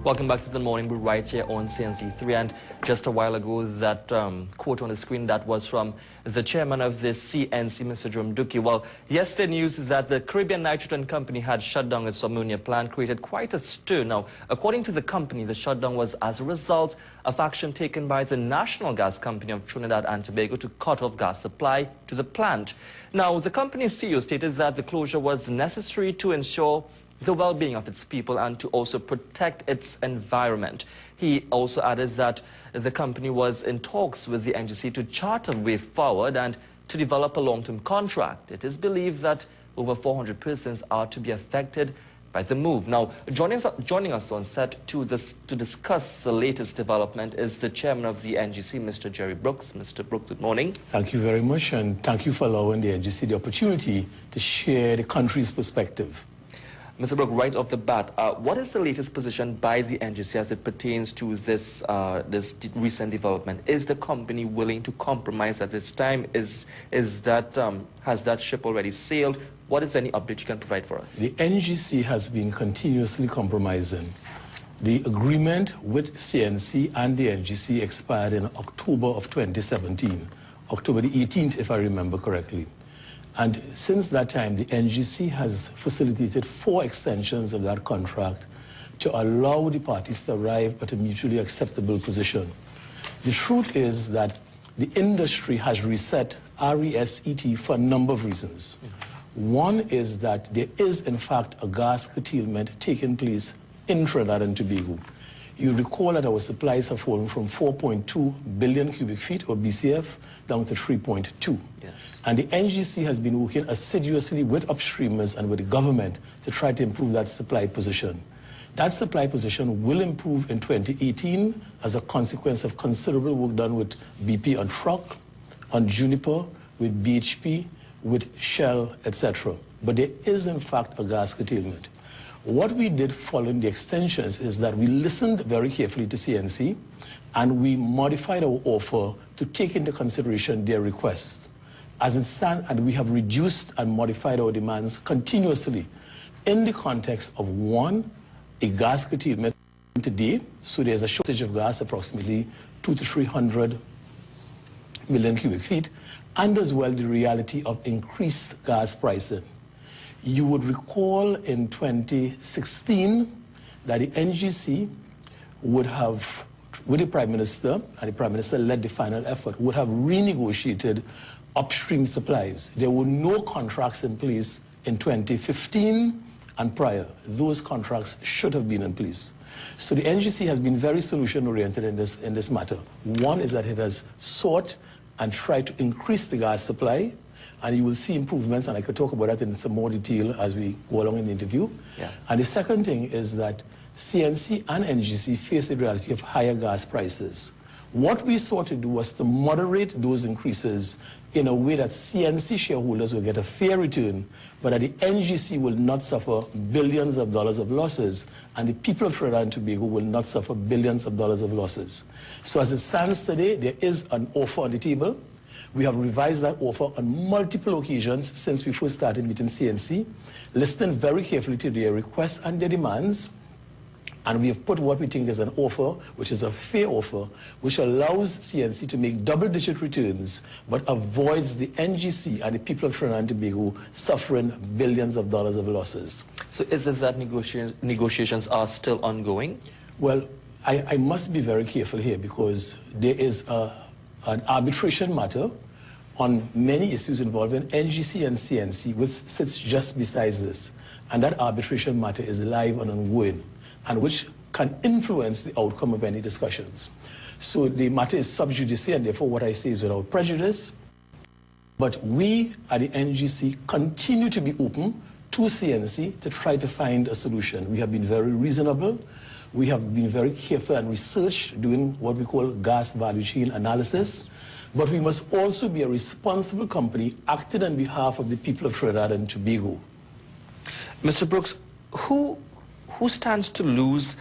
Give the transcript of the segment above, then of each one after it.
Welcome back to the Morning Brew right here on CNC3. And just a while ago, that quote on the screen, that was from the chairman of the CNC, Mr. Jerome Duque. Well, yesterday news that the Caribbean Nitrogen Company had shut down its ammonia plant created quite a stir. Now, according to the company, the shutdown was as a result of action taken by the National Gas Company of Trinidad and Tobago to cut off gas supply to the plant. Now, the company's CEO stated that the closure was necessary to ensure the well-being of its people and to also protect its environment. He also added that the company was in talks with the NGC to chart a way forward and to develop a long-term contract. It is believed that over 400 persons are to be affected by the move. Now, joining us on set to discuss the latest development is the chairman of the NGC, Mr. Gerry Brooks. Mr. Brooks, good morning. Thank you very much, and thank you for allowing the NGC the opportunity to share the country's perspective. Mr. Brooks, right off the bat, what is the latest position by the NGC as it pertains to this recent development? Is the company willing to compromise at this time? Has that ship already sailed? What is any update you can provide for us? The NGC has been continuously compromising. The agreement with CNC and the NGC expired in October of 2017, October the 18th, if I remember correctly. And since that time, the NGC has facilitated 4 extensions of that contract to allow the parties to arrive at a mutually acceptable position. The truth is that the industry has reset, RESET, for a number of reasons. One is that there is, in fact, a gas curtailment taking place in Trinidad and Tobago. You recall that our supplies have fallen from 4.2 billion cubic feet, or BCF, down to 3.2. Yes. And the NGC has been working assiduously with upstreamers and with the government to try to improve that supply position. That supply position will improve in 2018 as a consequence of considerable work done with BP on truck, on Juniper, with BHP, with Shell, etc. But there is, in fact, a gas curtailment. What we did following the extensions is that we listened very carefully to CNC and we modified our offer to take into consideration their request. As it stands, and we have reduced and modified our demands continuously in the context of, one, a gas curtailment today, so there's a shortage of gas, approximately 200 to 300 million cubic feet, and as well the reality of increased gas pricing. You would recall in 2016 that the NGC would have, with the Prime Minister, and the Prime Minister led the final effort, would have renegotiated upstream supplies. There were no contracts in place in 2015 and prior. Those contracts should have been in place. So the NGC has been very solution-oriented in this matter. One is that it has sought and tried to increase the gas supply, and you will see improvements, and I could talk about that in some more detail as we go along in the interview. Yeah. And the second thing is that CNC and NGC face the reality of higher gas prices. What we sought to do was to moderate those increases in a way that CNC shareholders will get a fair return, but that the NGC will not suffer billions of dollars of losses, and the people of Trinidad and Tobago will not suffer billions of dollars of losses. So as it stands today, there is an offer on the table. We have revised that offer on multiple occasions since we first started meeting CNC, listening very carefully to their requests and their demands, and we have put what we think is an offer, which is a fair offer, which allows CNC to make double-digit returns, but avoids the NGC and the people of Trinidad and Tobago suffering billions of dollars of losses. So is it that negotiations are still ongoing? Well, I must be very careful here because there is an arbitration matter on many issues involving NGC and CNC, which sits just besides this. And that arbitration matter is live and ongoing, and which can influence the outcome of any discussions. So the matter is sub judice, and therefore what I say is without prejudice. But we at the NGC continue to be open to CNC to try to find a solution. We have been very reasonable. We have been very careful and research, doing what we call gas value chain analysis. But we must also be a responsible company acting on behalf of the people of Trinidad and Tobago. Mr. Brooks, who stands to lose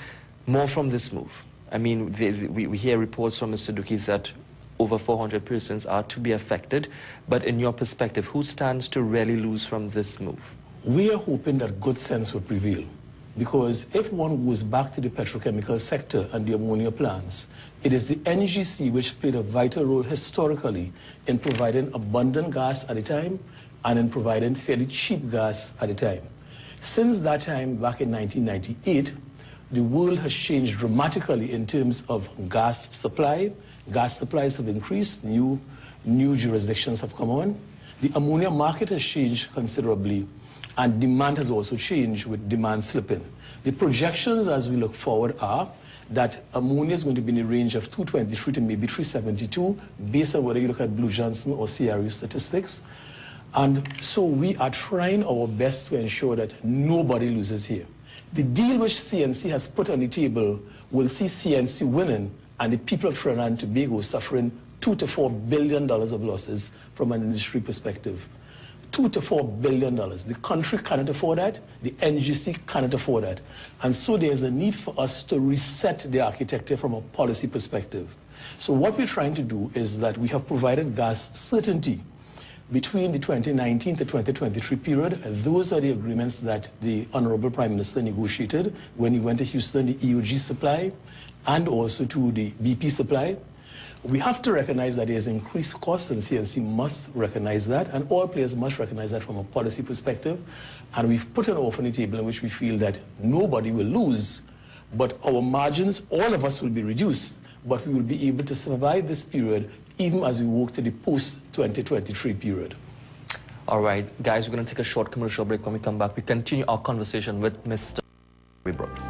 more from this move? I mean, we hear reports from Mr. Duque that over 400 persons are to be affected. But in your perspective, who stands to really lose from this move? We are hoping that good sense will prevail. Because if one goes back to the petrochemical sector and the ammonia plants, it is the NGC which played a vital role historically in providing abundant gas at a time and in providing fairly cheap gas at a time. Since that time, back in 1998, the world has changed dramatically in terms of gas supply. Gas supplies have increased, new jurisdictions have come on. The ammonia market has changed considerably, and demand has also changed with demand slipping. The projections as we look forward are that ammonia is going to be in the range of 223 to maybe 372, based on whether you look at Blue Johnson or CRU statistics. And so we are trying our best to ensure that nobody loses here. The deal which CNC has put on the table will see CNC winning and the people of Trinidad and Tobago suffering $2 to $4 billion of losses from an industry perspective. $2 to $4 billion. The country cannot afford that. The NGC cannot afford that. And so there's a need for us to reset the architecture from a policy perspective. So what we're trying to do is that we have provided gas certainty between the 2019 to 2023 period. Those are the agreements that the Honorable Prime Minister negotiated when he went to Houston, the EOG supply, and also to the BP supply. We have to recognize that there's increased cost, and CNC must recognize that, and all players must recognize that from a policy perspective. And we've put an offer on the table in which we feel that nobody will lose, but our margins, all of us will be reduced, but we will be able to survive this period even as we walk to the post-2023 period. All right, guys, we're going to take a short commercial break. When we come back, we continue our conversation with Mr. Brooks.